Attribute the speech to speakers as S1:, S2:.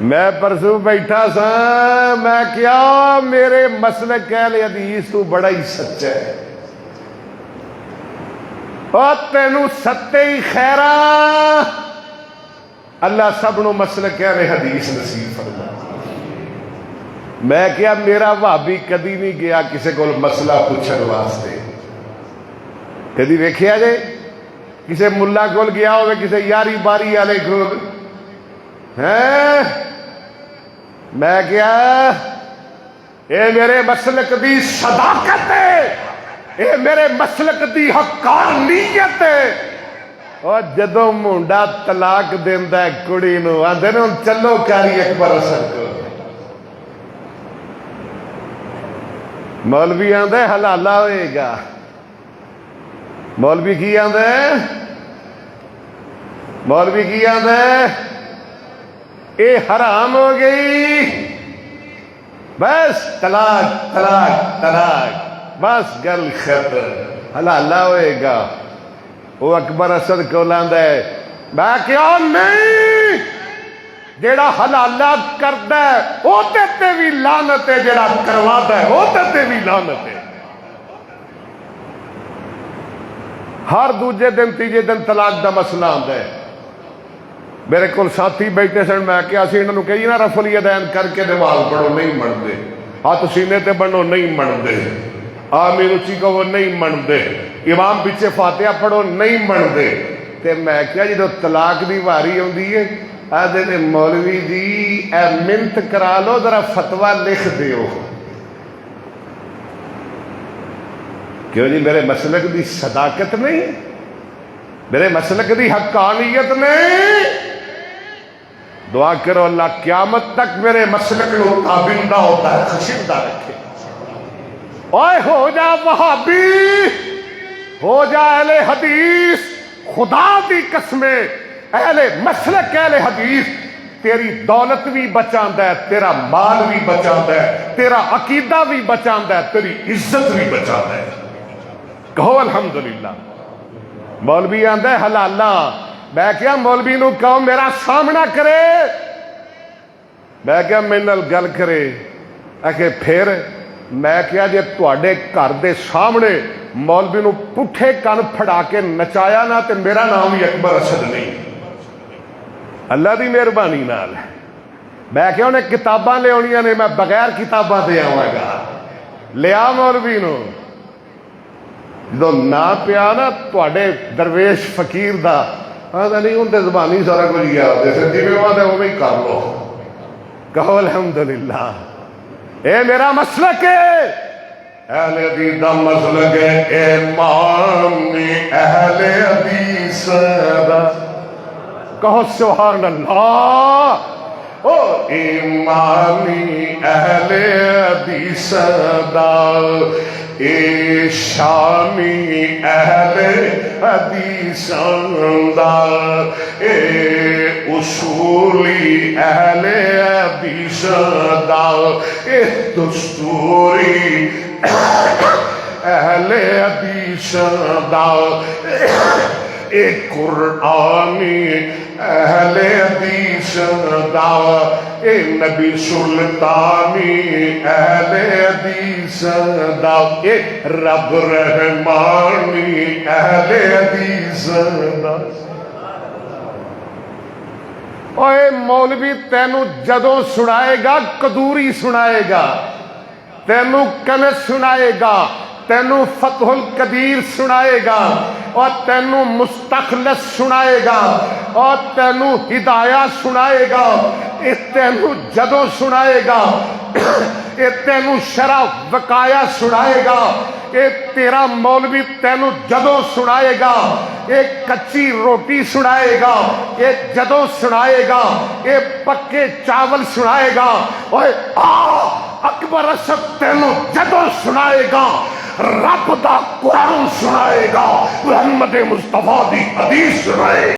S1: میں پرسوں بیٹھا سا، میں کیا میرے مسلک اہل حدیث تو بڑا ہی سچا ہے، اور تینوں ستے ہی خیرا، اللہ سب نو مسلک اہل حدیث نصیب فرمائے۔ میں کیا میرا بھابی کدی نہیں گیا کسی کو مسئلہ پوچھنے واسطے، کدی ویکھیا جے کسی ملا کول گیا ہوئے کسی یاری باری والے کول ہیں؟ میں کیا اے میرے مسلک دی صداقت ہے، اے میرے مسلک دی حقانیت ہے۔ اور جدوں منڈا طلاق دیندا ہے کڑی نو آندے نے چلو کاری اکبر اسد کو، مولوی آندے حلالہ ہوئے گا، مولوی کی آندے، مولوی کی آندے اے حرام ہو گئی، بس طلاق طلاق طلاق، بس گل ختم، حلالہ ہوئے گا۔ وہ اکبر اسد کو لاندا ہے، میں کیا نہیں، جیڑا حلالہ کردا ہے او تے بھی لعنت ہے، جیڑا کرواتا ہے او تے بھی لعنت ہے۔ ہر دوجے دن تیجے دن طلاق دا مسئلہ آندا ہے۔ میرے کول ساتھی بیٹھے سن، میں کیا سی انہوں نے کہی نا رفع الیدین کر کے نماز پڑھو، نہیں منتے، ہاتھ سینے تے بنو، نہیں منتے، آمین اچھی کہو، نہیں منتے، امام پیچھے فاتحہ پڑھو، نہیں منتے۔ تے میں کیا جدو طلاق دی واری ہوندی ہے آدھے نے مولوی جی اے منت کرا لو ذرا فتویٰ لکھ دیو۔ کیوں جی میرے مسلک دی صداقت نہیں، میرے مسلک دی حقانیت نہیں؟ دعا کرو اللہ قیامت تک میرے مسلک کو تابندہ ہوتا ہے خشندہ رکھے۔ اوئے ہو جا وہابی، ہو جا اہل حدیث، خدا دی قسمیں اہل مسلک اہل حدیث تیری دولت بھی بچاندا ہے، تیرا مال بھی بچاندا ہے، تیرا عقیدہ بھی بچاندا ہے، تیری عزت بھی بچاندا ہے۔ کہو الحمدللہ۔ مولوی آندا ہے حلالہ، میں کیا مولوی نو کہو میرا سامنا کرے، میں کیا میرے نال گل کرے، کہ پھر میں کیا جے تواڈے گھر دے سامنے مولوی نو پٹھے کن پھڑا کے نچایا نا تے میرا نام ہی اکبر اسد نہیں، اللہ دی مہربانی نال۔ میں کیا انہیں کتاباں لے آنیاں نے، میں بغیر کتاباں دے آواں گا، لیا مولوی نو۔ جدو نا پیا نا تواڈے درویش فقیر دا، آدھا نہیں ان دے زبانی سارا کچھ یاد ہے، جی میں وہاں دے وہ بھی کر لو۔ کہو الحمدللہ۔ اے میرا مسلک ہے، اہل حدیث دا مسلک ہے، امام اہل حدیث دا، کہو سبحان اللہ۔ او امامی اہل حدیث دا، اے شامی اہل حدیث دا، اے اصولی اہل حدیث دا، اے دستوری اہل حدیث دا، اے قرآنی اہل حدیث دا، اے نبی سلطانی اہل حدیث دا، اے رب رحمانی اہل حدیث دا۔ اوے مولوی تینوں جدوں سنائے گا قدوری سنائے گا، تینوں کنز سنائے گا، تینوں فتح القدیر سنائے گا، اور تینوں مستخلص سنائے گا، اور تینوں ہدایہ سنائے گا۔ اے تینوں جدوں سنائے گا، اے تینوں شرع وقایا سنائے گا۔ اے تیرا مولوی تینوں جدوں سنائے گا، اے کچی روٹی سنائے گا، اے جدوں سنائے گا، اے پکے چاول سنائے گا۔ اوے اکبر اسد تینوں جدوں سنائے گا، رب دا قرآن سنائے گا، محمد مصطفیٰ دی حدیث سنائے گا۔